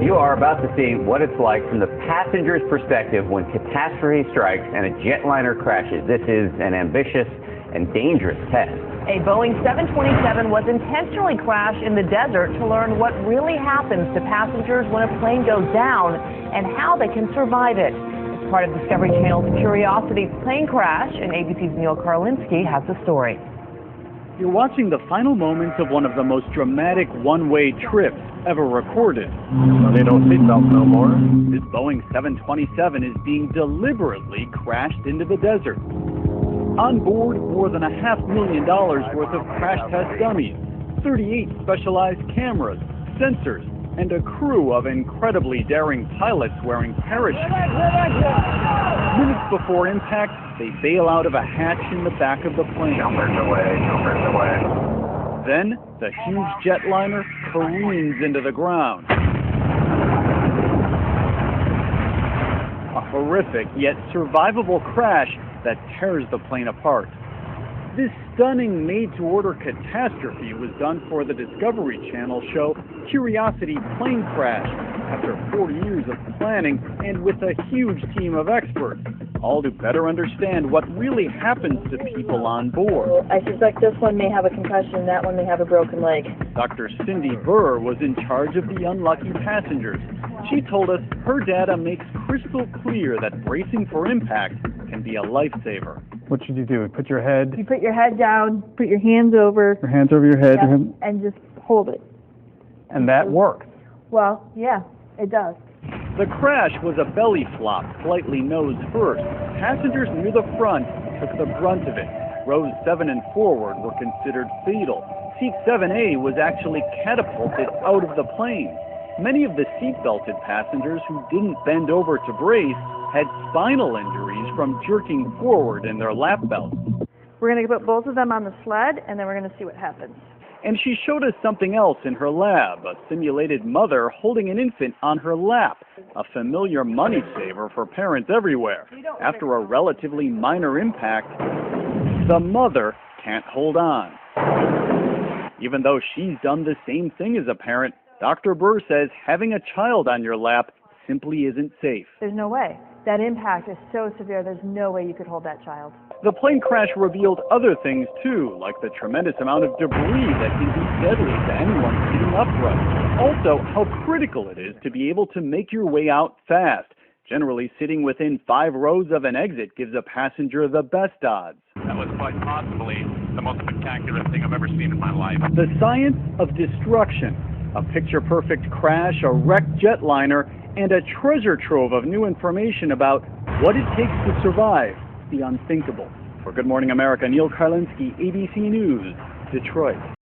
You are about to see what it's like from the passenger's perspective when catastrophe strikes and a jetliner crashes. This is an ambitious and dangerous test. A Boeing 727 was intentionally crashed in the desert to learn what really happens to passengers when a plane goes down and how they can survive it. It's part of Discovery Channel's Curiosity plane crash, and ABC's Neil Karlinski has the story. You're watching the final moments of one of the most dramatic one-way trips ever recorded. They don't seatbelt no more. This Boeing 727 is being deliberately crashed into the desert. On board, more than $500,000 worth of crash test dummies, 38 specialized cameras, sensors, and a crew of incredibly daring pilots wearing parachutes. Minutes before impact, they bail out of a hatch in the back of the plane. Jumpers away, jumpers away. Then, the huge jetliner careens into the ground. A horrific yet survivable crash that tears the plane apart. This stunning made-to-order catastrophe was done for the Discovery Channel show Curiosity Plane Crash after 40 years of planning and with a huge team of experts, all to better understand what really happens to people on board. I suspect this one may have a concussion, that one may have a broken leg. Dr. Cindy Burr was in charge of the unlucky passengers. She told us her data makes crystal clear that bracing for impact can be a lifesaver. What should you do? Put your head, You put your head down, put your hands over, your hands over your head, yeah, and just hold it. and that works. Well, yeah, it does. The crash was a belly flop, slightly nose first. Passengers near the front took the brunt of it. Rows 7 and forward were considered fatal. Seat 7A was actually catapulted out of the plane. Many of the seat-belted passengers who didn't bend over to brace had spinal injuries from jerking forward in their lap belts. We're going to put both of them on the sled, and then we're going to see what happens. And she showed us something else in her lab, a simulated mother holding an infant on her lap, a familiar money saver for parents everywhere. After a relatively minor impact, the mother can't hold on. Even though she's done the same thing as a parent, Dr. Burr says having a child on your lap simply isn't safe. There's no way. That impact is so severe, there's no way you could hold that child. The plane crash revealed other things too, like the tremendous amount of debris that can be deadly to anyone sitting upright. Also, how critical it is to be able to make your way out fast. Generally, sitting within 5 rows of an exit gives a passenger the best odds. That was quite possibly the most spectacular thing I've ever seen in my life. The science of destruction, a picture-perfect crash, a wrecked jetliner, and a treasure trove of new information about what it takes to survive the unthinkable. For Good Morning America, Neil Karlinski, ABC News, Detroit.